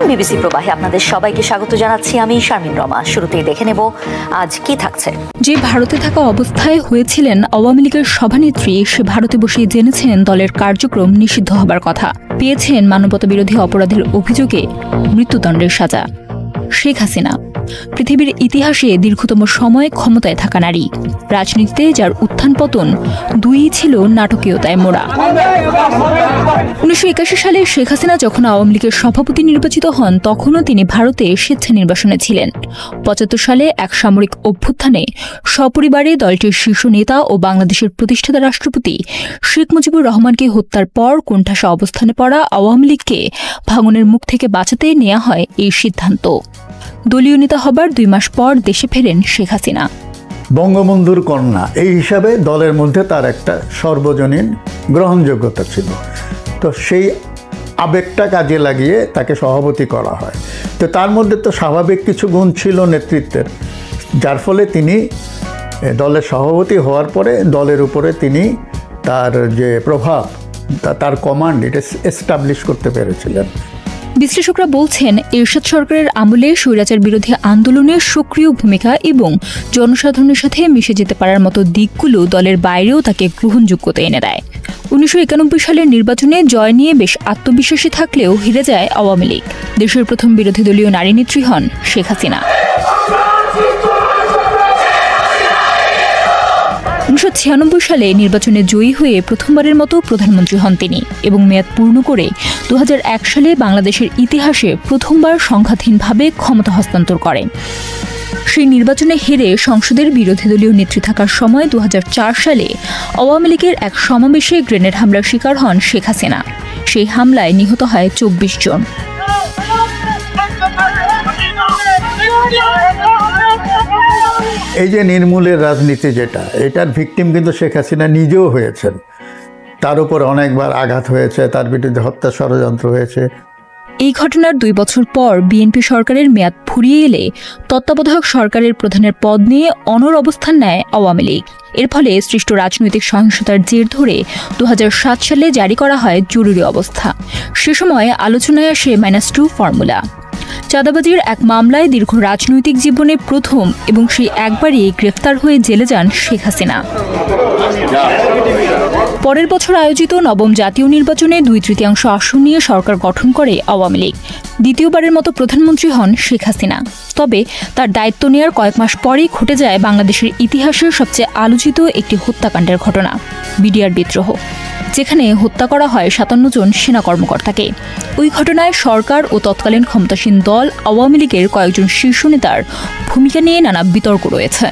BBC প্রবাহে আপনাদের সবাইকে স্বাগত জানাচ্ছি। আমি শারমিন রমা। শুরুতেই দেখে নেব আজ কি থাকছে। যে ভারতে থাকা অবস্থায় হয়েছিলেন আওয়ামী লীগের সভানেত্রী, সে ভারতে বসেই জেনেছেন দলের কার্যক্রম নিষিদ্ধ হবার কথা। পেয়েছেন মানবতাবিরোধী অপরাধের অভিযোগে মৃত্যুদণ্ডের সাজা। শেখ হাসিনা পৃথিবীর ইতিহাসে দীর্ঘতম সময় ক্ষমতায় থাকা নারী। রাজনীতিতে যার উত্থান পতন দুই ছিল নাটকীয়তায় মোড়া। 1981 সালে শেখ হাসিনা যখন আওয়ামী লীগের সভাপতি নির্বাচিত হন, তখনও তিনি ভারতে স্বেচ্ছা নির্বাসনে ছিলেন। 75 সালে এক সামরিক অভ্যুত্থানে সপরিবারে দলটির শীর্ষ নেতা ও বাংলাদেশের প্রতিষ্ঠাতা রাষ্ট্রপতি শেখ মুজিবুর রহমানকে হত্যার পর কোণঠাসা অবস্থানে পড়া আওয়ামী লীগকে ভাঙনের মুখ থেকে বাঁচাতে নেওয়া হয় এই সিদ্ধান্ত। দলীয় নেতা হবার 2 মাস পর দেশে ফেরেন শেখ হাসিনা। বঙ্গবন্ধুর কন্যা এই হিসাবে দলের মধ্যে তার একটা সর্বজনীন গ্রহণযোগ্যতা ছিল। তো সেই আবেগটা কাজে লাগিয়ে তাকে সভাপতি করা হয়। তো তার মধ্যে তো স্বাভাবিক কিছু গুণ ছিল নেতৃত্বের, যার ফলে তিনি দলের সভাপতি হওয়ার পরে দলের উপরে তিনি তার যে প্রভাব, তার কমান্ড, এটা এস্টাবলিশ করতে পেরেছিলেন। বিশ্লেষকরা বলছেন, এরশাদ সরকারের আমলে স্বৈরাচার বিরোধী আন্দোলনের সক্রিয় ভূমিকা এবং জনসাধারণের সাথে মিশে যেতে পারার মতো দিকগুলো দলের বাইরেও তাকে গ্রহণযোগ্যতা এনে দেয়। 1991 সালের নির্বাচনে জয় নিয়ে বেশ আত্মবিশ্বাসী থাকলেও হেরে যায় আওয়ামী লীগ। দেশের প্রথম বিরোধী দলীয় নারী নেত্রী হন শেখ হাসিনা। 1996 সালে নির্বাচনে জয়ী হয়ে প্রথমবারের মতো প্রধানমন্ত্রী হন তিনি এবং মেয়াদ পূর্ণ করে 2001 সালে বাংলাদেশের ইতিহাসে প্রথমবার সংঘাতহীনভাবে ক্ষমতা হস্তান্তর করেন। সেই নির্বাচনে হেরে সংসদের বিরোধী দলীয় নেত্রী থাকার সময় 2004 সালে আওয়ামী লীগের এক সমাবেশে গ্রেনেড হামলার শিকার হন শেখ হাসিনা। সেই হামলায় নিহত হয় 24 জন। এই যে নির্মূলের রাজনীতি, এটার ভিকটিম কিন্তু শেখ হাসিনা নিজেও হয়েছেন। তার উপর অনেকবার আঘাত হয়েছে, তার বিরুদ্ধে হত্যা ষড়যন্ত্র হয়েছে। এই ঘটনার 2 বছর পর বিএনপি সরকারের মেয়াদ ফুরিয়ে এলে তত্ত্বাবধায়ক সরকারের প্রধানের পদ নিয়ে অনড় অবস্থান নেয় আওয়ামী লীগ। এর ফলে সৃষ্ট রাজনৈতিক সহিংসতার জের ধরে 2007 সালে জারি করা হয় জরুরি অবস্থা। সে সময় আলোচনায় আসে -2 ফর্মুলা। চাঁদাবাজির এক মামলায় দীর্ঘ রাজনৈতিক জীবনে প্রথম এবং সেই একবারই গ্রেফতার হয়ে জেলে যান শেখ হাসিনা। পরের বছর আয়োজিত নবম জাতীয় নির্বাচনে 2/3 আসন নিয়ে সরকার গঠন করে আওয়ামী লীগ। দ্বিতীয়বারের মতো প্রধানমন্ত্রী হন শেখ হাসিনা। তবে তার দায়িত্ব নেওয়ার কয়েক মাস পরেই ঘটে যায় বাংলাদেশের ইতিহাসের সবচেয়ে আলোচিত একটি হত্যাকাণ্ডের ঘটনা, বিডিআর বিদ্রোহ, যেখানে হত্যা করা হয় 57 জন সেনা কর্মকর্তাকে। ওই ঘটনায় সরকার ও তৎকালীন ক্ষমতাসীন দল আওয়ামী লীগের কয়েকজন শীর্ষ নেতার ভূমিকা নিয়ে নানা বিতর্ক রয়েছে।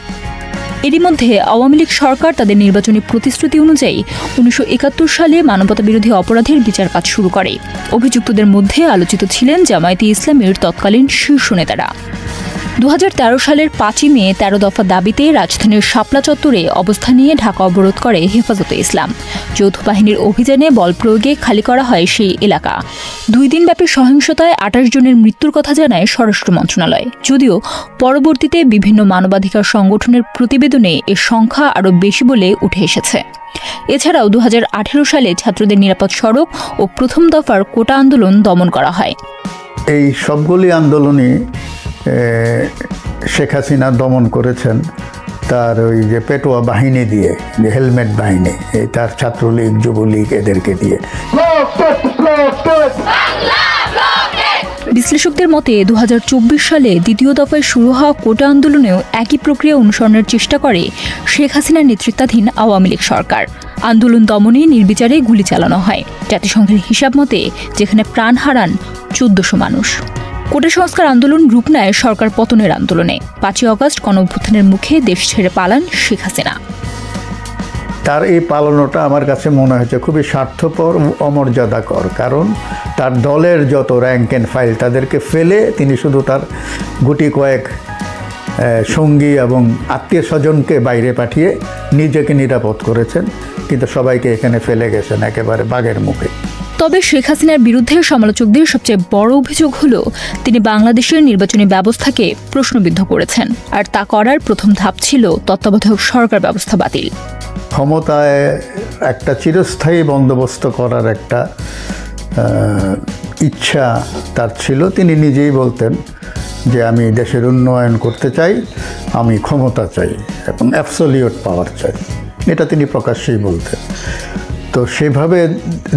এরই মধ্যে আওয়ামী লীগ সরকার তাদের নির্বাচনী প্রতিশ্রুতি অনুযায়ী 1971 সালে মানবতাবিরোধী অপরাধের বিচার কাজ শুরু করে। অভিযুক্তদের মধ্যে আলোচিত ছিলেন জামায়াতে ইসলামের তৎকালীন শীর্ষ নেতারা। 2013 সালের 5 মে 13 দফা দাবিতে রাজধানীর শাপলা চত্বরে অবস্থান নিয়ে ঢাকা অবরোধ করে হেফাজতে ইসলাম। যৌথ বাহিনীর অভিযানে বল প্রয়োগে খালি করা হয় সেই এলাকা। 2 দিনব্যাপী সহিংসতায় 28 জনের মৃত্যুর কথা জানায় স্বরাষ্ট্র মন্ত্রণালয়। যদিও পরবর্তীতে বিভিন্ন মানবাধিকার সংগঠনের প্রতিবেদনে এর সংখ্যা আরও বেশি বলে উঠে এসেছে। এছাড়াও 2018 সালে ছাত্রদের নিরাপদ সড়ক ও প্রথম দফার কোটা আন্দোলন দমন করা হয়। এই সবগুলি আন্দোলনই শেখ হাসিনা দমন করেছেন তার ওই যে পেটোয়া বাহিনী দিয়ে, যে হেলমেট বাহিনী, এই তার ছাত্রলীগ, যুবলীগ, এদেরকে দিয়ে। বিশ্লেষকদের মতে 2024 সালে দ্বিতীয় দফায় শুরু হওয়া কোটা আন্দোলনেও একই প্রক্রিয়া অনুসরণের চেষ্টা করে শেখ হাসিনার নেতৃত্বাধীন আওয়ামী লীগ সরকার। আন্দোলন দমনে নির্বিচারে গুলি চালানো হয়। জাতিসংঘের হিসাব মতে যেখানে প্রাণ হারান 1400 মানুষ। কোটা সংস্কার আন্দোলন রূপ নেয় সরকার পতনের আন্দোলনে। 5 অগস্ট গণঅভ্যুত্থানের মুখে দেশ ছেড়ে পালান শেখ হাসিনা। তার এই পালানোটা আমার কাছে মনে হয়েছে খুবই স্বার্থপর, অমর্যাদাকর। কারণ তার দলের যত র্যাঙ্ক অ্যান্ড ফাইল তাদেরকে ফেলে তিনি শুধু তার গুটি কয়েক সঙ্গী এবং আত্মীয় স্বজনকে বাইরে পাঠিয়ে নিজেকে নিরাপদ করেছেন, কিন্তু সবাইকে এখানে ফেলে গেছেন একেবারে বাঘের মুখে। তবে শেখ হাসিনার বিরুদ্ধে সমালোচকদের সবচেয়ে বড় অভিযোগ হলো তিনি বাংলাদেশের নির্বাচনী ব্যবস্থাকে প্রশ্নবিদ্ধ করেছেন, আর তা করার প্রথম ধাপ ছিল তত্ত্বাবধায়ক সরকার ব্যবস্থা বাতিল। ক্ষমতায় একটা চিরস্থায়ী বন্দোবস্ত করার একটা ইচ্ছা তার ছিল। তিনি নিজেই বলতেন যে আমি দেশের উন্নয়ন করতে চাই, আমি ক্ষমতা চাই এবং অ্যাবসলিউট পাওয়ার চাই, এটা তিনি প্রকাশ্যেই বলতেন। তো সেভাবে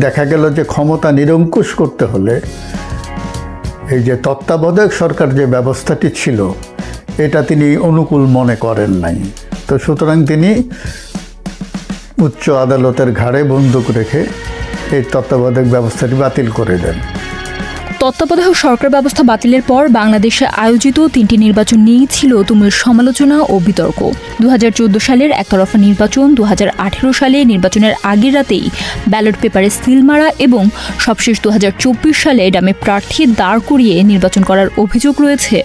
দেখা গেল যে ক্ষমতা নিরঙ্কুশ করতে হলে এই যে তত্ত্বাবধায়ক সরকার যে ব্যবস্থাটি ছিল এটা তিনি অনুকূল মনে করেন নাই। তো সুতরাং তিনি উচ্চ আদালতের ঘাড়ে বন্দুক রেখে এই তত্ত্বাবধায়ক ব্যবস্থাটি বাতিল করে দেন। তত্ত্বাবধায়ক সরকার ব্যবস্থা বাতিলের পর বাংলাদেশে আয়োজিত 3টি নির্বাচন নিয়েই ছিল তুমুল সমালোচনা ও বিতর্ক। 2014 সালের একতরফা নির্বাচন, 2018 সালে নির্বাচনের আগের রাতেই ব্যালট পেপারে সিল মারা এবং সবশেষ 2024 সালে ডামে প্রার্থী দাঁড় করিয়ে নির্বাচন করার অভিযোগ রয়েছে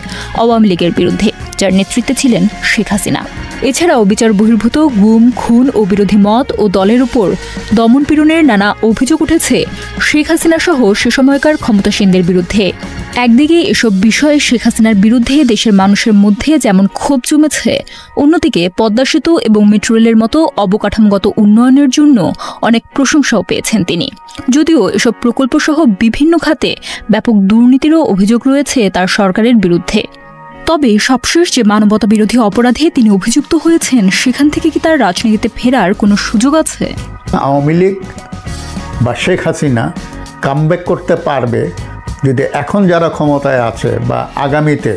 আওয়ামী লীগের বিরুদ্ধে, যার নেতৃত্বে ছিলেন শেখ হাসিনা। এছাড়াও বিচার বহির্ভূত গুম, খুন ও বিরোধী মত ও দলের উপর দমনপীড়নের নানা অভিযোগ উঠেছে শেখ হাসিনা সহ সে সময়কার ক্ষমতাসীনদের বিরুদ্ধে। একদিকে এসব বিষয়ে শেখ হাসিনার বিরুদ্ধে দেশের মানুষের মধ্যে যেমন ক্ষোভ জমেছে, অন্যদিকে পদ্মা সেতু এবং মেট্রো রেলের মতো অবকাঠামোগত উন্নয়নের জন্য অনেক প্রশংসাও পেয়েছেন তিনি। যদিও এসব প্রকল্প সহ বিভিন্ন খাতে ব্যাপক দুর্নীতিরও অভিযোগ রয়েছে তার সরকারের বিরুদ্ধে। তবে সবশেষ যে মানবতা বিরোধী অপরাধে তিনি অভিযুক্ত হয়েছেন, সেখান থেকে কি তার রাজনীতিতে ফেরার কোনো সুযোগ আছে? আওয়ামী লীগ বা শেখ হাসিনা কামব্যাক করতে পারবে যদি এখন যারা ক্ষমতায় আছে বা আগামীতে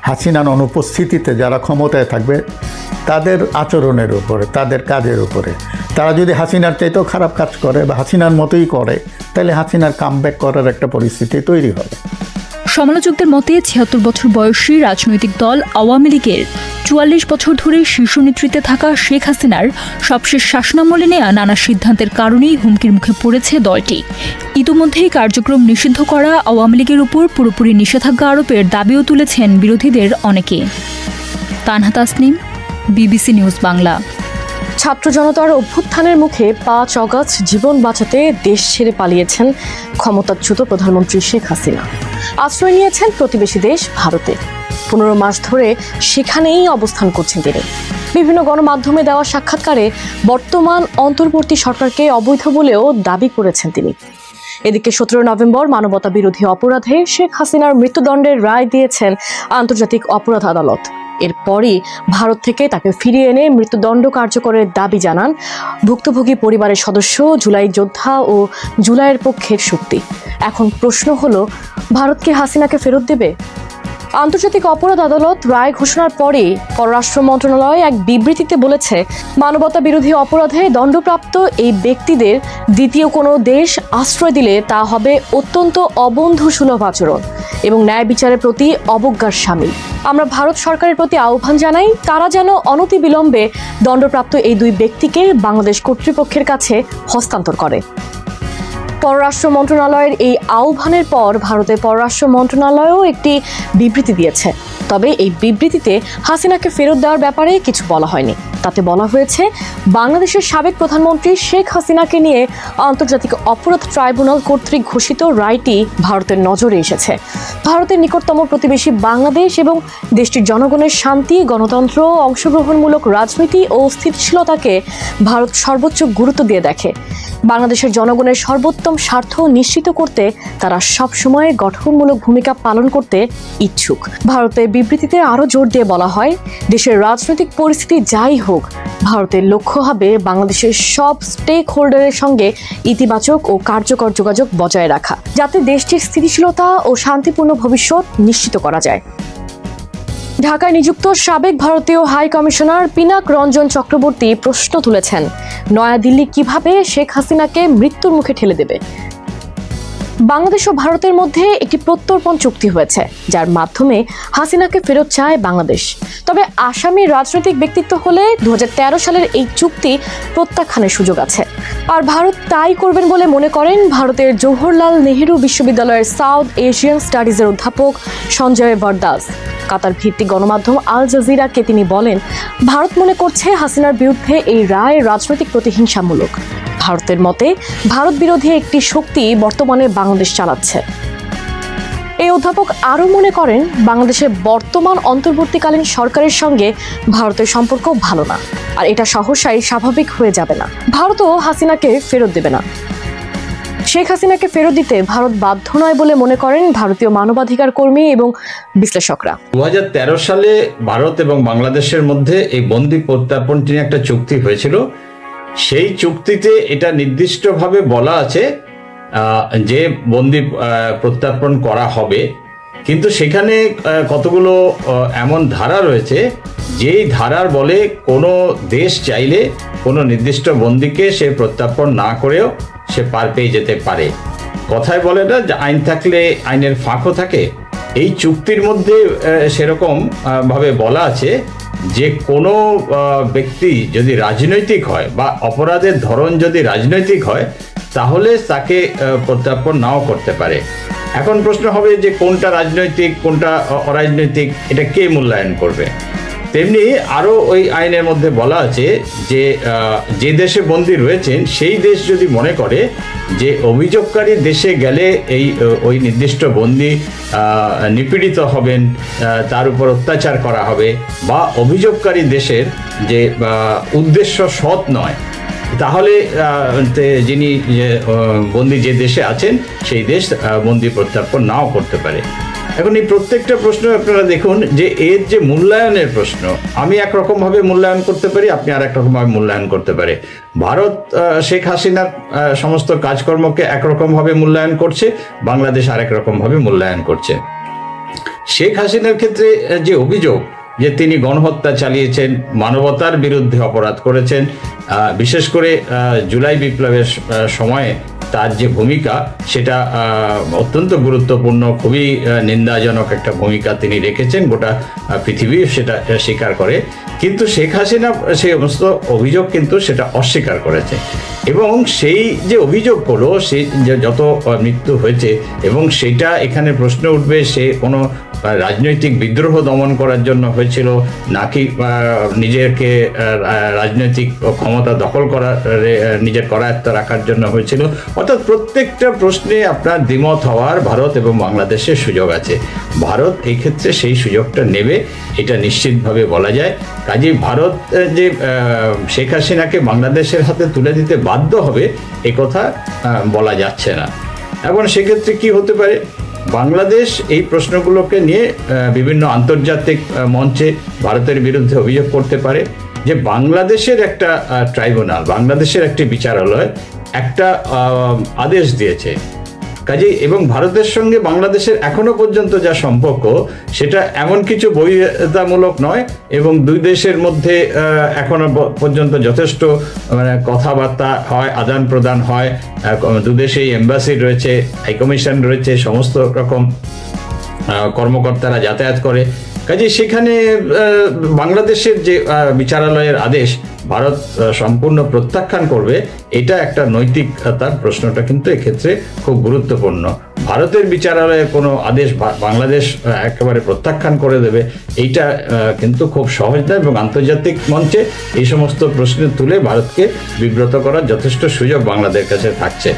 হাসিনার অনুপস্থিতিতে যারা ক্ষমতায় থাকবে তাদের আচরণের উপরে, তাদের কাজের উপরে। তারা যদি হাসিনার চাইতেও খারাপ কাজ করে বা হাসিনার মতোই করে, তাহলে হাসিনার কামব্যাক করার একটা পরিস্থিতি তৈরি হবে। সমালোচকদের মতে 76 বছর বয়সী রাজনৈতিক দল আওয়ামী লীগের 44 বছর ধরে শীর্ষ নেতৃত্বে থাকা শেখ হাসিনার সবশেষ শাসনামলে নেওয়া নানা সিদ্ধান্তের কারণেই হুমকির মুখে পড়েছে দলটি। ইতোমধ্যেই কার্যক্রম নিষিদ্ধ করা আওয়ামী লীগের উপর পুরোপুরি নিষেধাজ্ঞা আরোপের দাবিও তুলেছেন বিরোধীদের অনেকে। Tanha Tasnim, BBC news Bangla. ছাত্র জনতার অভ্যুত্থানের মুখে 5 অগাস্ট জীবন বাঁচাতে দেশ ছেড়ে পালিয়েছেন ক্ষমতাচ্যুত প্রধানমন্ত্রী শেখ হাসিনা। আশ্রয় নিয়েছেন প্রতিবেশী দেশ ভারতে। 15 মাস ধরে সেখানেই অবস্থান করছেন তিনি। বিভিন্ন গণমাধ্যমে দেওয়া সাক্ষাৎকারে বর্তমান অন্তর্বর্তী সরকারকে অবৈধ বলেও দাবি করেছেন তিনি। এদিকে 17 নভেম্বর মানবতা বিরোধী অপরাধে শেখ হাসিনার মৃত্যুদণ্ডের রায় দিয়েছেন আন্তর্জাতিক অপরাধ আদালত। এরপরই ভারত থেকে তাকে ফিরিয়ে এনে মৃত্যুদণ্ড কার্যকরের দাবি জানান ভুক্তভোগী পরিবারের সদস্য, জুলাই যোদ্ধা ও জুলাইয়ের পক্ষের শক্তি। এখন প্রশ্ন হলো, ভারত কি হাসিনাকে ফেরত দেবে? আন্তর্জাতিক অপরাধ আদালত রায় ঘোষণার পরে পররাষ্ট্র মন্ত্রণালয় এক বিবৃতিতে বলেছে, মানবতা বিরোধী অপরাধে দণ্ডপ্রাপ্ত এই ব্যক্তিদের দ্বিতীয় কোনো দেশ আশ্রয় দিলে তা হবে অত্যন্ত অবন্ধুসুলভ আচরণ এবং ন্যায় বিচারের প্রতি অবজ্ঞার শামিল। আমরা ভারত সরকারের প্রতি আহ্বান জানাই, তারা যেন অনতিবিলম্বে দণ্ডপ্রাপ্ত এই 2 ব্যক্তিকে বাংলাদেশ কর্তৃপক্ষের কাছে হস্তান্তর করে। পররাষ্ট্র মন্ত্রণালয়ের এই আহ্বানের পর ভারতের পররাষ্ট্র মন্ত্রণালয়ও একটি বিবৃতি দিয়েছে। তবে এই বিবৃতিতে হাসিনাকে ফেরত দেওয়ার ব্যাপারে কিছু বলা হয়নি। তাতে বলা হয়েছে, বাংলাদেশের সাবেক প্রধানমন্ত্রী শেখ হাসিনাকে নিয়ে আন্তর্জাতিক অপরাধ ট্রাইব্যুনাল কর্তৃক ঘোষিত রায়টি ভারতের নজরে এসেছে। ভারতের নিকটতম প্রতিবেশী বাংলাদেশ এবং দেশটির জনগণের শান্তি, গণতন্ত্র, অংশগ্রহণমূলক রাজনীতি ও স্থিতিশীলতাকে ভারত সর্বোচ্চ গুরুত্ব দিয়ে দেখে। বাংলাদেশের জনগণের সর্বোত্তম স্বার্থ নিশ্চিত করতে তারা সবসময় গঠনমূলক ভূমিকা পালন করতে ইচ্ছুক। ভারতের বিবৃতিতে আরও জোর দিয়ে বলা হয়, দেশের রাজনৈতিক পরিস্থিতি যাই হোক, ভারতের লক্ষ্য হবে বাংলাদেশের সব স্টেক হোল্ডারের সঙ্গে ইতিবাচক ও কার্যকর যোগাযোগ বজায় রাখা, যাতে দেশটির স্থিতিশীলতা ও শান্তিপূর্ণ ভবিষ্যৎ নিশ্চিত করা যায়। ঢাকায় নিযুক্ত সাবেক ভারতীয় হাই কমিশনার পিনাক রঞ্জন চক্রবর্তী প্রশ্ন তুলেছেন, নয়াদিল্লি কিভাবে শেখ হাসিনাকে মৃত্যুর মুখে ঠেলে দেবে? বাংলাদেশ ও ভারতের মধ্যে একটি প্রত্যর্পণ চুক্তি হয়েছে, যার মাধ্যমে হাসিনাকে ফেরত চায় বাংলাদেশ। তবে আসামি রাজনৈতিক ব্যক্তিত্ব হলে 2013 সালের এই চুক্তি প্রত্যাখ্যানের সুযোগ আছে। আর ভারত তাই করবেন বলে মনে করেন ভারতের জওহরলাল নেহেরু বিশ্ববিদ্যালয়ের সাউথ এশিয়ান স্টাডিজের অধ্যাপক সঞ্জয় বরদাস। কাতার ভিত্তিক গণমাধ্যম আল জাজিরাকে তিনি বলেন, ভারত মনে করছে হাসিনার বিরুদ্ধে এই রায় রাজনৈতিক প্রতিহিংসামূলক। ভারতের মতে ভারত বিরোধী একটি শক্তি বর্তমানে বাংলাদেশ চালাচ্ছে। এই অধ্যাপক আরও মনে করেন, বাংলাদেশের বর্তমান অন্তর্বর্তীকালীন সরকারের সঙ্গে ভারতের সম্পর্ক ভালো না, আর এটা সহসাই স্বাভাবিক হয়ে যাবে না। ভারতও হাসিনাকে ফেরত দেবে না। শেখ হাসিনাকে ফেরত দিতে ভারত বাধ্য নয় বলে মনে করেন ভারতীয় মানবাধিকার কর্মী এবং বিশ্লেষকরা। 2013 সালে ভারত এবং বাংলাদেশের মধ্যে এই বন্দি প্রত্যার্পণ নিয়ে একটা চুক্তি হয়েছিল। সেই চুক্তিতে এটা নির্দিষ্টভাবে বলা আছে যে বন্দি প্রত্যার্পণ করা হবে, কিন্তু সেখানে কতগুলো এমন ধারা রয়েছে যেই ধারার বলে কোনো দেশ চাইলে কোনো নির্দিষ্ট বন্দিকে সে প্রত্যার্পণ না করেও সে পার পেয়ে যেতে পারে। কথায় বলে না যে আইন থাকলে আইনের ফাঁকও থাকে। এই চুক্তির মধ্যে সেরকম ভাবে বলা আছে যে কোনো ব্যক্তি যদি রাজনৈতিক হয় বা অপরাধের ধরন যদি রাজনৈতিক হয় তাহলে তাকে প্রত্যার্পণ নাও করতে পারে। এখন প্রশ্ন হবে যে কোনটা রাজনৈতিক কোনটা অরাজনৈতিক, এটা কে মূল্যায়ন করবে? তেমনি আরও ওই আইনের মধ্যে বলা আছে যে যে দেশে বন্দী রয়েছেন সেই দেশ যদি মনে করে যে অভিযোগকারী দেশে গেলে ওই নির্দিষ্ট বন্দী নিপীড়িত হবেন, তার উপর অত্যাচার করা হবে, বা অভিযোগকারী দেশের যে উদ্দেশ্য সৎ নয়, তাহলে যিনি বন্দী যে দেশে আছেন সেই দেশ বন্দী প্রত্যার্পণ নাও করতে পারে। এখন এই প্রত্যেকটা প্রশ্ন আপনারা দেখুন যে এর যে মূল্যায়নের প্রশ্ন, আমি একরকমভাবে মূল্যায়ন করতে পারি, আপনি আর একরকমভাবে মূল্যায়ন করতে পারে। ভারত শেখ হাসিনার সমস্ত কাজকর্মকে একরকমভাবে মূল্যায়ন করছে, বাংলাদেশ আরেক রকমভাবে মূল্যায়ন করছে। শেখ হাসিনার ক্ষেত্রে যে অভিযোগ যে তিনি গণহত্যা চালিয়েছেন, মানবতার বিরুদ্ধে অপরাধ করেছেন, বিশেষ করে জুলাই বিপ্লবের সময়ে তার যে ভূমিকা সেটা অত্যন্ত গুরুত্বপূর্ণ, খুবই নিন্দাজনক একটা ভূমিকা তিনি রেখেছেন, গোটা পৃথিবী সেটা স্বীকার করে। কিন্তু শেখ হাসিনা সেই সমস্ত অভিযোগ কিন্তু সেটা অস্বীকার করেছে, এবং সেই যে অভিযোগগুলো সে যত মৃত্যু হয়েছে, এবং সেটা এখানে প্রশ্ন উঠবে সে কোনো রাজনৈতিক বিদ্রোহ দমন করার জন্য হয়েছিল নাকি নিজেকে রাজনৈতিক ক্ষমতা দখল করার নিজের করায়ত্ত রাখার জন্য হয়েছিল। অর্থাৎ প্রত্যেকটা প্রশ্নে আপনার দ্বিমত হওয়ার ভারত এবং বাংলাদেশের সুযোগ আছে। ভারত এই ক্ষেত্রে সেই সুযোগটা নেবে, এটা নিশ্চিতভাবে বলা যায়। কাজেই ভারত যে শেখ হাসিনাকে বাংলাদেশের হাতে তুলে দিতে বাধ্য হবে এ কথা বলা যাচ্ছে না। এখন সেক্ষেত্রে কি হতে পারে? বাংলাদেশ এই প্রশ্নগুলোকে নিয়ে বিভিন্ন আন্তর্জাতিক মঞ্চে ভারতের বিরুদ্ধে অভিযোগ করতে পারে যে বাংলাদেশের একটা ট্রাইব্যুনাল, বাংলাদেশের একটি বিচারালয় একটা আদেশ দিয়েছে। কাজেই এবং ভারতের সঙ্গে বাংলাদেশের এখনো পর্যন্ত যা সম্পর্ক সেটা এমন কিছু বৈধতামূলক নয়, এবং দুই দেশের মধ্যে এখনো পর্যন্ত যথেষ্ট কথাবার্তা হয়, আদান প্রদান হয়, দুদেশেই এম্বাসি রয়েছে, হাইকমিশন রয়েছে, সমস্ত রকম কর্মকর্তারা যাতায়াত করে। কাজে সেখানে বাংলাদেশের যে বিচারালয়ের আদেশ ভারত সম্পূর্ণ প্রত্যাখ্যান করবে, এটা একটা নৈতিকতার প্রশ্নটা কিন্তু এক্ষেত্রে খুব গুরুত্বপূর্ণ। ভারতের বিচারালয়ের কোনো আদেশ বাংলাদেশ একেবারে প্রত্যাখ্যান করে দেবে, এইটা কিন্তু খুব সহজ নয়, এবং আন্তর্জাতিক মঞ্চে এই সমস্ত প্রশ্ন তুলে ভারতকে বিব্রত করার যথেষ্ট সুযোগ বাংলাদেশের কাছে থাকছে।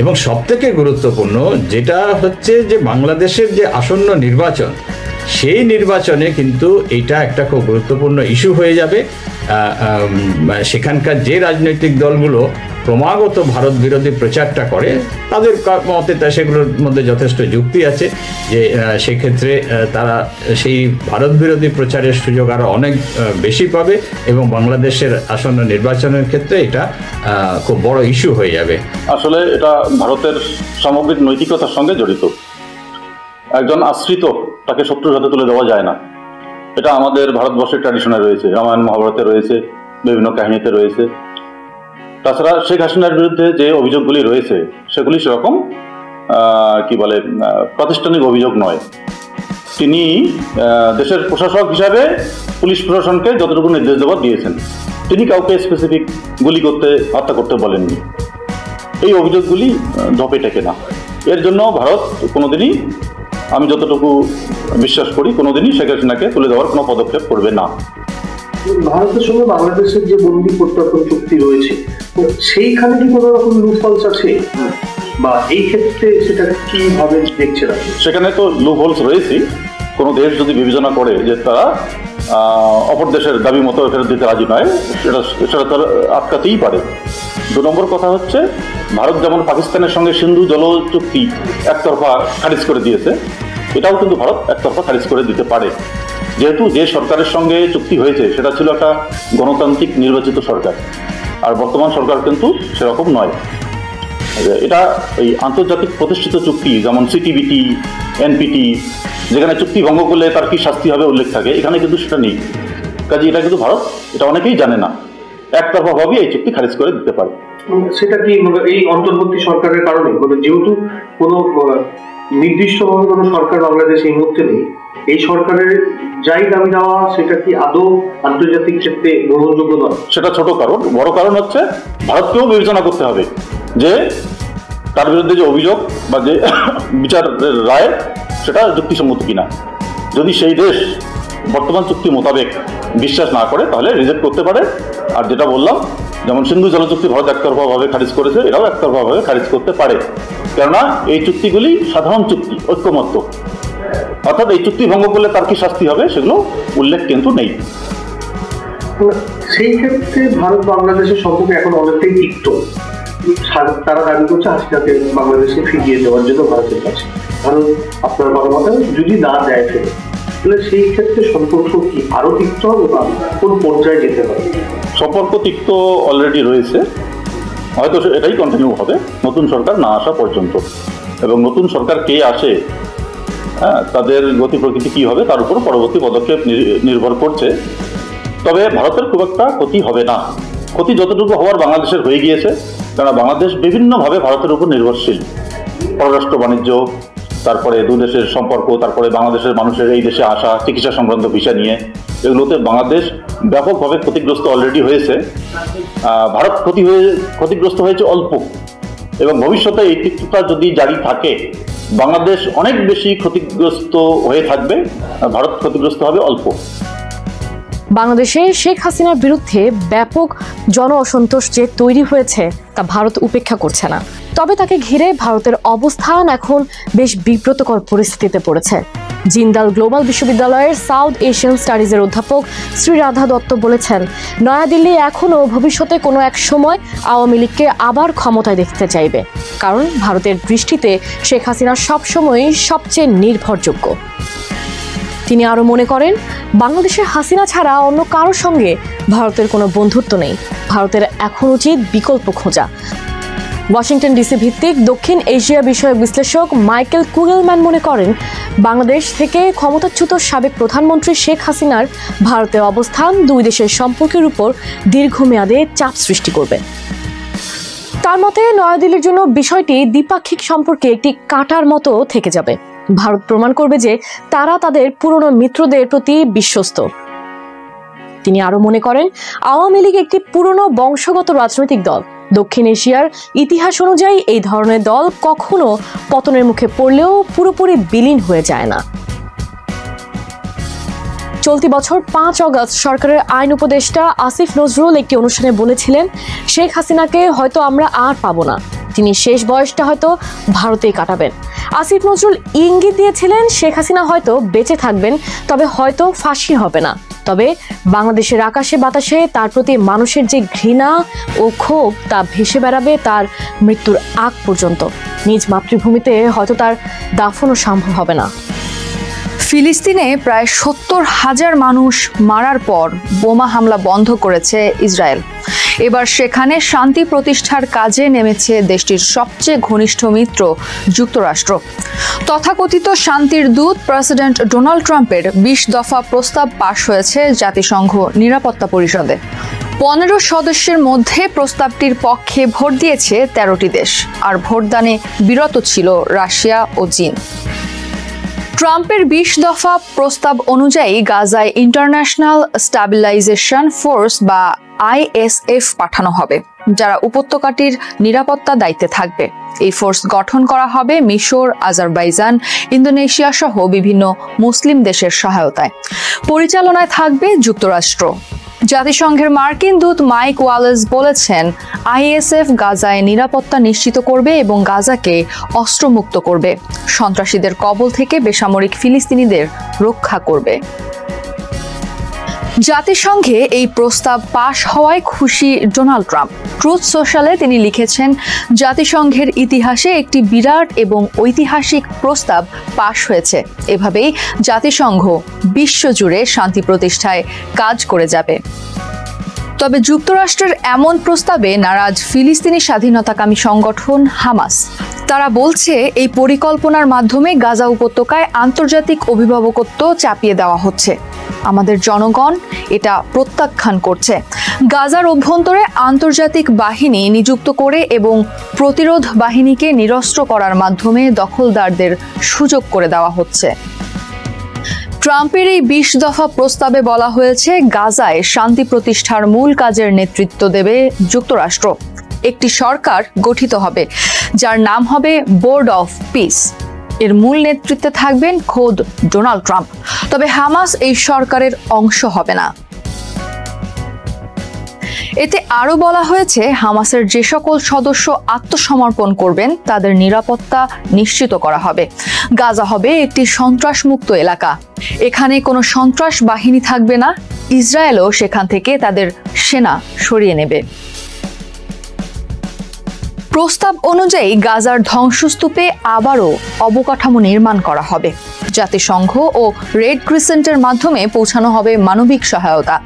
এবং সবথেকে গুরুত্বপূর্ণ যেটা হচ্ছে যে বাংলাদেশের যে আসন্ন নির্বাচন, সেই নির্বাচনে কিন্তু এইটা একটা খুব গুরুত্বপূর্ণ ইস্যু হয়ে যাবে। সেখানকার যে রাজনৈতিক দলগুলো ক্রমাগত ভারত বিরোধী প্রচারটা করে তাদের মতে সেগুলোর মধ্যে যথেষ্ট যুক্তি আছে যে সেক্ষেত্রে তারা সেই ভারত বিরোধী প্রচারের সুযোগ আরও অনেক বেশি পাবে, এবং বাংলাদেশের আসন্ন নির্বাচনের ক্ষেত্রে এটা খুব বড় ইস্যু হয়ে যাবে। আসলে এটা ভারতের সামগ্রিক নৈতিকতার সঙ্গে জড়িত। একজন আশ্রিত তাকে শত্রুর হাতে তুলে দেওয়া যায় না, এটা আমাদের ভারতবর্ষের ট্র্যাডিশনে রয়েছে, রামায়ণ মহাভারতে রয়েছে, বিভিন্ন কাহিনীতে রয়েছে। তাছাড়া শেখ হাসিনার বিরুদ্ধে যে অভিযোগগুলি রয়েছে সেগুলি সেরকম প্রাতিষ্ঠানিক অভিযোগ নয়। তিনি দেশের প্রশাসক হিসাবে পুলিশ প্রশাসনকে যতটুকু নির্দেশ দেওয়ার দিয়েছেন, তিনি কাউকে স্পেসিফিক গুলি করতে, হত্যা করতে বলেননি। এই অভিযোগগুলি ধপে টেকে না। এর জন্য ভারত কোনোদিনই, আমি যতটুকু বিশ্বাস করি, কোনোদিনই শেখ হাসিনাকে তুলে দেওয়ার কোনো পদক্ষেপ করবে না। ভারতের সঙ্গে বাংলাদেশের যে বন্দি প্রত্যার্পণ চুক্তি রয়েছে, সেইখানে কি কোনো রকম লুপহোলস আছে, বা এই ক্ষেত্রে সেটা কিভাবে দেখছেন? সেখানে তো লুপহোলস রয়েছে। কোনো দেশ যদি বিবেচনা করে যে তারা অপর দেশের দাবি মতো ফেরত দিতে রাজি নয়, সেটা তারা আটকাতেই পারে। 2 নম্বর কথা হচ্ছে, ভারত যেমন পাকিস্তানের সঙ্গে সিন্ধু জল চুক্তি একতরফা খারিজ করে দিয়েছে, এটাও কিন্তু ভারত একতরফা খারিজ করে দিতে পারে, যেহেতু যে সরকারের সঙ্গে চুক্তি হয়েছে সেটা ছিল একটা গণতান্ত্রিক নির্বাচিত সরকার, আর বর্তমান সরকার কিন্তু সেরকম নয়। এটা এই আন্তর্জাতিক প্রতিষ্ঠিত চুক্তি যেমন সিটিবিটি, এনপিটি, যেখানে চুক্তি ভঙ্গ করলে তার কি শাস্তি হবে উল্লেখ থাকে, এখানে কিন্তু সেটা নেই। কাজে এটা কিন্তু ভারত, এটা অনেকেই জানে না, একতরফাভাবেই এই চুক্তি খারিজ করে দিতে পারে। সেটা কি এই অন্তর্বর্তী সরকারের কারণে, যেহেতু কোনো নির্দিষ্টভাবে কোনো সরকার বাংলাদেশে এই মুহূর্তে নেই, এই সরকারের যাই দাবি দেওয়া সেটা কি আদৌ আন্তর্জাতিক ক্ষেত্রে গ্রহণযোগ্য নয়? সেটা ছোট কারণ। বড় কারণ হচ্ছে ভারতকেও বিবেচনা করতে হবে যে তার বিরুদ্ধে যে অভিযোগ বা যে বিচারের রায় সেটা যুক্তিসম্মত কিনা। যদি সেই দেশ বর্তমান চুক্তি মোতাবেক বিশ্বাস না করে তাহলে রিজেক্ট করতে পারে। আর যেটা বললাম, যেমন সিন্ধু জল চুক্তি ভারত একতরফাভাবে খারিজ করেছে, এটাও একতরফাভাবে খারিজ করতে পারে, কেননা এই চুক্তিগুলি সাধারণ চুক্তি, ঐক্যমত্য। অর্থাৎ এই চুক্তি ভঙ্গ করলে তার কি শাস্তি হবে সেগুলো উল্লেখ কিন্তু নেই। সেই ক্ষেত্রে ভারত বাংলাদেশের সম্পর্ক এখন অনেকটাই তিক্ত। তারা দাবি করছে হাসিনাকে বাংলাদেশে ফিরিয়ে দেওয়ার জন্য ভারতের কাছে। ভারত আপনার কথা মতো যদি না দেয় ফেলে, তাহলে সেই ক্ষেত্রে সম্পর্ক কি আরো তিক্ত হবে বা কোন পর্যায়ে যেতে হবে? সম্পর্ক তিক্ত অলরেডি রয়েছে, হয়তো এটাই কন্টিনিউ হবে নতুন সরকার না আসা পর্যন্ত। এবং নতুন সরকার কে আসে, তাদের গতি প্রকৃতি কি হবে তার উপর পরবর্তী পদক্ষেপ নির্ভর করছে। তবে ভারতের খুব একটা ক্ষতি হবে না। ক্ষতি যতটুকু হওয়ার বাংলাদেশের হয়ে গিয়েছে, কারণ বাংলাদেশ বিভিন্নভাবে ভারতের উপর নির্ভরশীল। পররাষ্ট্র বাণিজ্য, তারপরে 2 দেশের সম্পর্ক, তারপরে বাংলাদেশের মানুষের এই দেশে আসা, চিকিৎসা সংক্রান্ত ভিসা নিয়ে, এগুলোতে বাংলাদেশ ব্যাপকভাবে ক্ষতিগ্রস্ত অলরেডি হয়েছে। ভারত ক্ষতিগ্রস্ত হয়েছে অল্প, এবং ভবিষ্যতে এই তিক্ততা যদি জারি থাকে বাংলাদেশ অনেক বেশি ক্ষতিগ্রস্ত হয়ে থাকবে, ভারত ক্ষতিগ্রস্ত হবে অল্প। বাংলাদেশে শেখ হাসিনার বিরুদ্ধে ব্যাপক জন অসন্তোষ যে তৈরি হয়েছে তা ভারত উপেক্ষা করছে না। তবে তাকে ঘিরে ভারতের অবস্থান এখন বেশ বিব্রতকর পরিস্থিতিতে পড়েছে। জিন্দাল গ্লোবাল বিশ্ববিদ্যালয়ের সাউথ এশিয়ান স্টাডিজের অধ্যাপক শ্রী রাধা দত্ত বলেছেন, নয়াদিল্লি এখনও ভবিষ্যতে কোনো এক সময় আওয়ামী লীগকে আবার ক্ষমতায় দেখতে চাইবে, কারণ ভারতের দৃষ্টিতে শেখ হাসিনা সবসময়ই সবচেয়ে নির্ভরযোগ্য। তিনি আরও মনে করেন, বাংলাদেশের হাসিনা ছাড়া অন্য কারোর সঙ্গে ভারতের কোনো বন্ধুত্ব নেই। ভারতের এখন উচিত বিকল্প খোঁজা। ওয়াশিংটন ডিসি ভিত্তিক দক্ষিণ এশিয়া বিষয়ক বিশ্লেষক মাইকেল কুগেলম্যান মনে করেন, বাংলাদেশ থেকে ক্ষমতাচ্যুত সাবেক প্রধানমন্ত্রী শেখ হাসিনার ভারতের অবস্থান 2 দেশের সম্পর্কের উপর দীর্ঘমেয়াদে চাপ সৃষ্টি করবে। তার মতে নয়াদিল্লির জন্য বিষয়টি দ্বিপাক্ষিক সম্পর্কে একটি কাঁটার মতো থেকে যাবে। ভারত প্রমাণ করবে যে তারা তাদের পুরনো মিত্রদের প্রতি বিশ্বস্ত। তিনি আরো মনে করেন, আওয়ামী লীগ একটি পুরনো বংশগত রাজনৈতিক দল। দক্ষিণ এশিয়ার ইতিহাস অনুযায়ী এই ধরনের দল কখনো পতনের মুখে পড়লেও পুরোপুরি বিলীন হয়ে যায় না। চলতি বছর 5 অগস্ট সরকারের আইন উপদেষ্টা আসিফ নজরুল একটি অনুষ্ঠানে বলেছিলেন, শেখ হাসিনাকে হয়তো আমরা আর পাবো না, তিনি শেষ বয়সটা হয়তো ভারতেই কাটাবেন। আসিফ নজরুল ইঙ্গিত দিয়েছিলেন, শেখ হাসিনা হয়তো বেঁচে থাকবেন, তবে হয়তো ফাঁসি হবে না। তবে বাংলাদেশের আকাশে বাতাসে তার প্রতি মানুষের যে ঘৃণা ও ক্ষোভ তা ভেসে বেড়াবে তার মৃত্যুর আগ পর্যন্ত। নিজ মাতৃভূমিতে হয়তো তার দাফনও সম্ভব হবে না। ফিলিস্তিনে প্রায় 70,000 মানুষ মারার পর বোমা হামলা বন্ধ করেছে ইসরায়েল। এবার সেখানে শান্তি প্রতিষ্ঠার কাজে নেমেছে দেশটির সবচেয়ে ঘনিষ্ঠ মিত্র যুক্তরাষ্ট্র। তথাকথিত শান্তির দূত প্রেসিডেন্ট ডোনাল্ড ট্রাম্পের 20 দফা প্রস্তাব পাশ হয়েছে জাতিসংঘ নিরাপত্তা পরিষদে। 15 সদস্যের মধ্যে প্রস্তাবটির পক্ষে ভোট দিয়েছে 13টি দেশ, আর ভোটদানে বিরত ছিল রাশিয়া ও চীন। ট্রাম্পের 20 দফা প্রস্তাব অনুযায়ী গাজায় ইন্টারন্যাশনাল স্ট্যাবিলাইজেশন ফোর্স বা ISF পাঠানো হবে, যারা উপত্যকাটির নিরাপত্তা দায়িত্বে থাকবে। এই ফোর্স গঠন করা হবে মিশর, আজারবাইজান, ইন্দোনেশিয়া সহ বিভিন্ন মুসলিম দেশের সহায়তায়। পরিচালনায় থাকবে যুক্তরাষ্ট্র। জাতিসংঘের মার্কিন দূত মাইক ওয়ালেস বলেছেন, ISF গাজায় নিরাপত্তা নিশ্চিত করবে এবং গাজাকে অস্ত্রমুক্ত করবে, সন্ত্রাসীদের কবল থেকে বেসামরিক ফিলিস্তিনিদের রক্ষা করবে। জাতিসংঘে এই প্রস্তাব পাশ হওয়ায় খুশি ডোনাল্ড ট্রাম্প। ট্রুথ সোশ্যালে তিনি লিখেছেন, জাতিসংঘের ইতিহাসে একটি বিরাট এবং ঐতিহাসিক প্রস্তাব পাশ হয়েছে। এভাবেই জাতিসংঘ বিশ্বজুড়ে শান্তি প্রতিষ্ঠায় কাজ করে যাবে। তবে যুক্তরাষ্ট্রের এমন প্রস্তাবে নারাজ ফিলিস্তিনি স্বাধীনতাকামী সংগঠন হামাস। তারা বলছে, এই পরিকল্পনার মাধ্যমে গাজা উপত্যকায় আন্তর্জাতিক অভিভাবকত্ব চাপিয়ে দেওয়া হচ্ছে। আমাদের জনগণ এটা প্রত্যাখ্যান করছে। গাজার অভ্যন্তরে আন্তর্জাতিক বাহিনী নিযুক্ত করে এবং প্রতিরোধ বাহিনীকে নিরস্ত্র করার মাধ্যমে দখলদারদের সুযোগ করে দেওয়া হচ্ছে। ট্রাম্পের এই ২০ দফা প্রস্তাবে বলা হয়েছে, গাজায় শান্তি প্রতিষ্ঠার মূল কাজের নেতৃত্ব দেবে যুক্তরাষ্ট্র। একটি সরকার গঠিত হবে যার নাম হবে বোর্ড অফ পিস। এর মূল নেতৃত্বে থাকবেন খোদ ডোনাল্ড ট্রাম্প। তবে হামাস এই সরকারের অংশ হবে না। এতে আরও বলা হয়েছে, হামাসের যে সকল সদস্য আত্মসমর্পণ করবেন তাদের নিরাপত্তা নিশ্চিত করা হবে। গাজা হবে একটি সন্ত্রাসমুক্ত এলাকা। এখানে কোনো সন্ত্রাস বাহিনী থাকবে না। ইসরায়েলও সেখান থেকে তাদের সেনা সরিয়ে নেবে। প্রস্তাব অনুযায়ী গাজার ধ্বংসস্তূপে আবারও অবকাঠামো নির্মাণ করা হবে। জাতিসংঘ ও রেড ক্রিসেন্টের মাধ্যমে পৌঁছানো হবে মানবিক সহায়তা।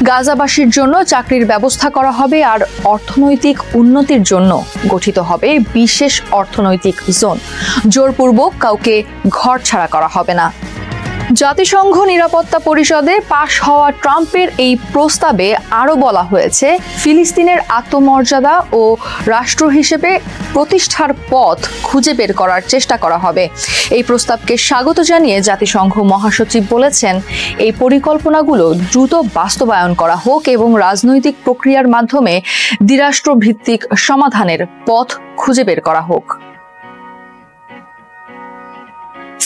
গাজাবাসীর জন্য চাকরির ব্যবস্থা করা হবে আর অর্থনৈতিক উন্নতির জন্য গঠিত হবে বিশেষ অর্থনৈতিক জোন। জোরপূর্বক কাউকে ঘর ছাড়া করা হবে না। জাতিসংঘ নিরাপত্তা পরিষদে পাশ হওয়া ট্রাম্পের এই প্রস্তাবে আরও বলা হয়েছে, ফিলিস্তিনের আত্মমর্যাদা ও রাষ্ট্র হিসেবে প্রতিষ্ঠার পথ খুঁজে বের করার চেষ্টা করা হবে। এই প্রস্তাবকে স্বাগত জানিয়ে জাতিসংঘ মহাসচিব বলেছেন, এই পরিকল্পনাগুলো দ্রুত বাস্তবায়ন করা হোক এবং রাজনৈতিক প্রক্রিয়ার মাধ্যমে দ্বিরাষ্ট্র ভিত্তিক সমাধানের পথ খুঁজে বের করা হোক।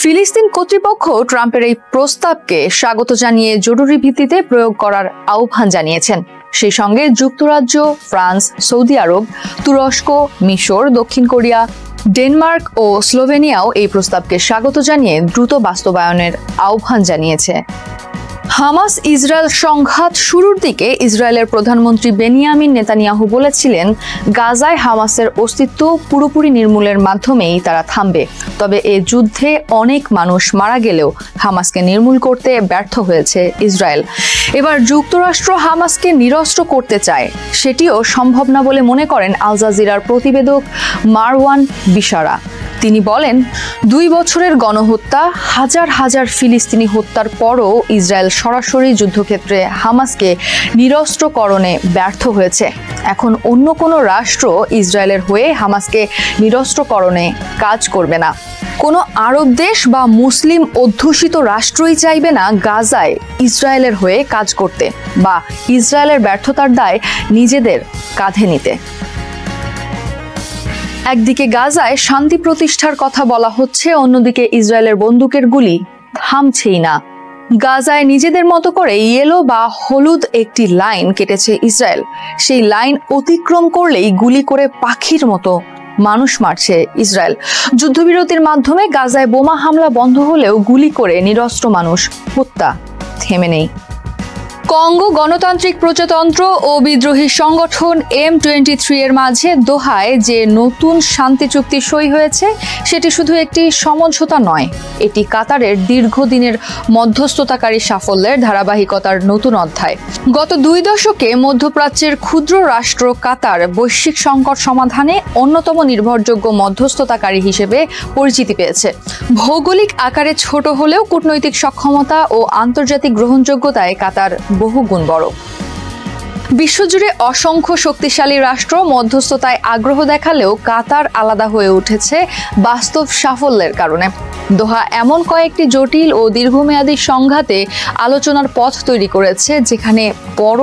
ফিলিস্তিন কর্তৃপক্ষ ট্রাম্পের এই প্রস্তাবকে স্বাগত জানিয়ে জরুরি ভিত্তিতে প্রয়োগ করার আহ্বান জানিয়েছেন। সেই সঙ্গে যুক্তরাজ্য, ফ্রান্স, সৌদি আরব, তুরস্ক, মিশর, দক্ষিণ কোরিয়া, ডেনমার্ক ও স্লোভেনিয়াও এই প্রস্তাবকে স্বাগত জানিয়ে দ্রুত বাস্তবায়নের আহ্বান জানিয়েছে। হামাস ইসরায়েল সংঘাত শুরুর দিকে ইসরায়েলের প্রধানমন্ত্রী বেনিয়ামিন নেতানিয়াহু বলেছিলেন, গাজায় হামাসের অস্তিত্ব পুরোপুরি নির্মূলের মাধ্যমেই তারা থামবে। তবে এ যুদ্ধে অনেক মানুষ মারা গেলেও হামাসকে নির্মূল করতে ব্যর্থ হয়েছে ইসরায়েল। এবার যুক্তরাষ্ট্র হামাসকে নিরস্ত্র করতে চায়, সেটিও সম্ভব না বলে মনে করেন আল জাজিরার প্রতিবেদক মারওয়ান বিশারা। তিনি বলেন, ২ বছরের গণহত্যা, হাজার হাজার ফিলিস্তিনি হত্যার পরও ইসরায়েল সরাসরি যুদ্ধক্ষেত্রে হামাসকে নিরস্ত্রকরণে ব্যর্থ হয়েছে। এখন অন্য কোনো রাষ্ট্র ইসরায়েলের হয়ে হামাসকে নিরস্ত্রকরণে কাজ করবে না। কোনো আরব দেশ বা মুসলিম অধ্যুষিত রাষ্ট্রই চাইবে না গাজায় ইসরায়েলের হয়ে কাজ করতে বা ইসরায়েলের ব্যর্থতার দায় নিজেদের কাঁধে নিতে। একদিকে গাজায় শান্তি প্রতিষ্ঠার কথা বলা হচ্ছে, অন্যদিকে ইসরায়েলের বন্দুকের গুলি থামছেই না। গাজায় নিজেদের মতো করে ইয়েলো বা হলুদ একটি লাইন কেটেছে ইসরায়েল। সেই লাইন অতিক্রম করলেই গুলি করে পাখির মতো মানুষ মারছে ইসরায়েল। যুদ্ধবিরতির মাধ্যমে গাজায় বোমা হামলা বন্ধ হলেও গুলি করে নিরস্ত্র মানুষ হত্যা থেমে নেই। কঙ্গো গণতান্ত্রিক প্রজাতন্ত্র ও বিদ্রোহী সংগঠন M23 এর মাঝে দোহায় যে নতুন শান্তি চুক্তি সই হয়েছে, সেটি শুধু একটি সমঝোতা নয়, এটি কাতারের দীর্ঘদিনের মধ্যস্থতাকারী সাফল্যের ধারাবাহিকতার নতুন অধ্যায়। গত 2 দশকে মধ্যপ্রাচ্যের ক্ষুদ্র রাষ্ট্র কাতার বৈশ্বিক সংকট সমাধানে অন্যতম নির্ভরযোগ্য মধ্যস্থতাকারী হিসেবে পরিচিতি পেয়েছে। ভৌগোলিক আকারে ছোট হলেও কূটনৈতিক সক্ষমতা ও আন্তর্জাতিক গ্রহণযোগ্যতায় কাতার বহুগুণ বড়। বিশ্বজুড়ে অসংখ্য শক্তিশালী রাষ্ট্র মধ্যস্থতায় আগ্রহ দেখালেও কাতার আলাদা হয়ে উঠেছে বাস্তব সাফল্যের কারণে। দোহা এমন কয়েকটি জটিল ও দীর্ঘমেয়াদী সংঘাতে আলোচনার পথ তৈরি করেছে, যেখানে বড়